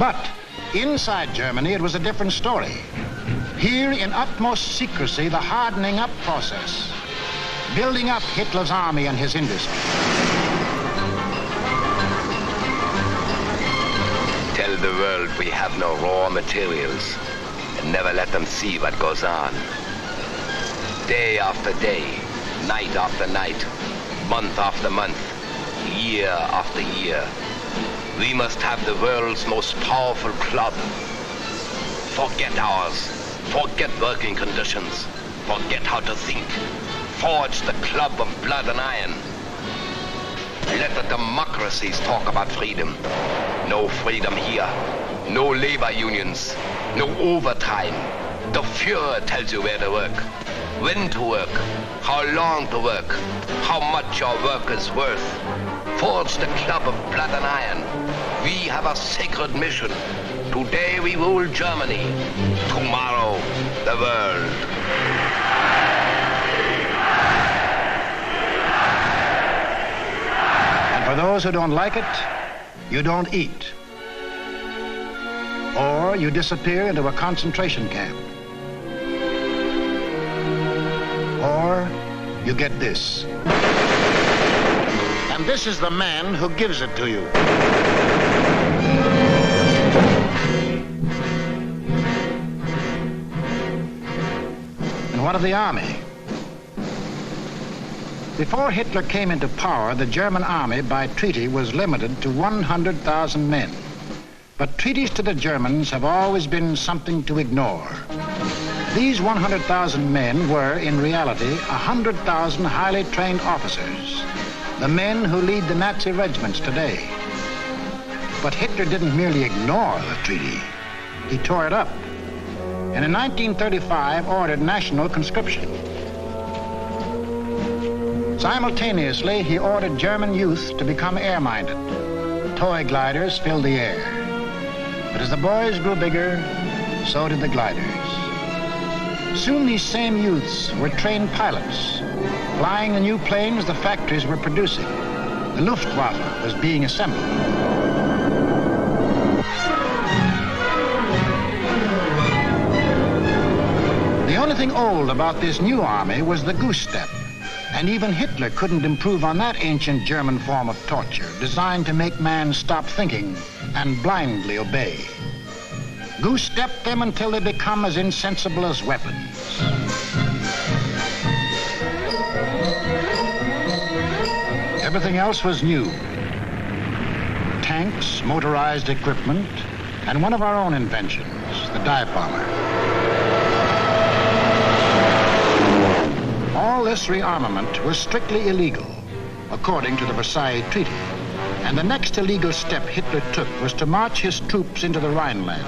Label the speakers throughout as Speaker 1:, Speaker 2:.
Speaker 1: But inside Germany, it was a different story. Here, in utmost secrecy, the hardening up process, building up Hitler's army and his industry.
Speaker 2: Tell the world we have no raw materials and never let them see what goes on. Day after day, night after night, month after month, year after year, we must have the world's most powerful club. Forget ours. Forget working conditions. Forget how to think. Forge the club of blood and iron. Let the democracies talk about freedom. No freedom here. No labor unions. No overtime. The Führer tells you where to work, when to work, how long to work, how much your work is worth. Forge the club of blood and iron. We have a sacred mission. Today we rule Germany. Tomorrow, the world.
Speaker 1: And for those who don't like it, you don't eat. Or you disappear into a concentration camp. Or you get this. And this is the man who gives it to you. And what of the army? Before Hitler came into power, the German army by treaty was limited to 100,000 men. But treaties to the Germans have always been something to ignore. These 100,000 men were, in reality, 100,000 highly trained officers, the men who lead the Nazi regiments today. But Hitler didn't merely ignore the treaty. He tore it up, and in 1935 ordered national conscription. Simultaneously, he ordered German youth to become air-minded. Toy gliders filled the air. But as the boys grew bigger, so did the gliders. Soon these same youths were trained pilots, flying the new planes the factories were producing. The Luftwaffe was being assembled. The only thing old about this new army was the goose step. And even Hitler couldn't improve on that ancient German form of torture, designed to make man stop thinking and blindly obey. Goose-step them until they become as insensible as weapons. Everything else was new. Tanks, motorized equipment, and one of our own inventions, the dive bomber. All this rearmament was strictly illegal, according to the Versailles Treaty. And the next illegal step Hitler took was to march his troops into the Rhineland,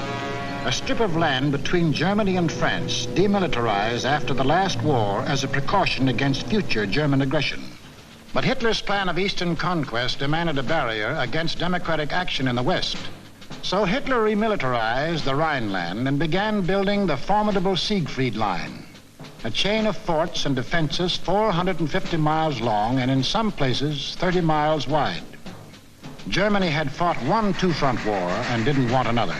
Speaker 1: a strip of land between Germany and France, demilitarized after the last war as a precaution against future German aggression. But Hitler's plan of eastern conquest demanded a barrier against democratic action in the West. So Hitler remilitarized the Rhineland and began building the formidable Siegfried Line, a chain of forts and defenses 450 miles long and in some places 30 miles wide. Germany had fought one two-front war and didn't want another.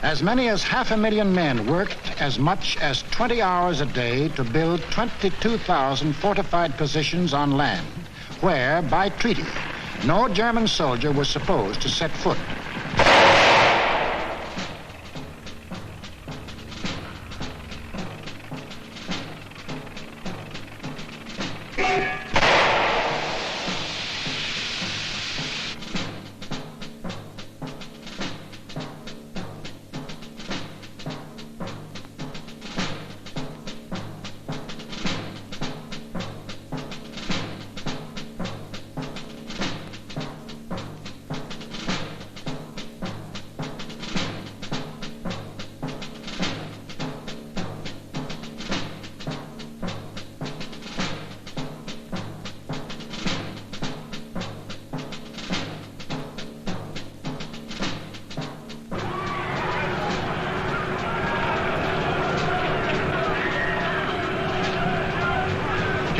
Speaker 1: As many as 500,000 men worked as much as 20 hours a day to build 22,000 fortified positions on land, where, by treaty, no German soldier was supposed to set foot.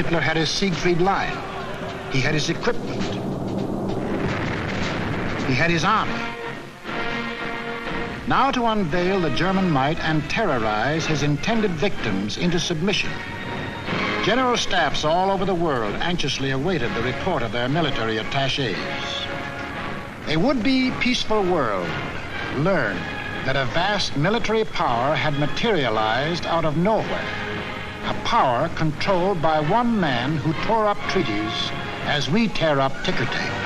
Speaker 1: Hitler had his Siegfried Line. He had his equipment. He had his army. Now to unveil the German might and terrorize his intended victims into submission. General staffs all over the world anxiously awaited the report of their military attachés. A would-be peaceful world learned that a vast military power had materialized out of nowhere. A power controlled by one man who tore up treaties as we tear up ticker tape.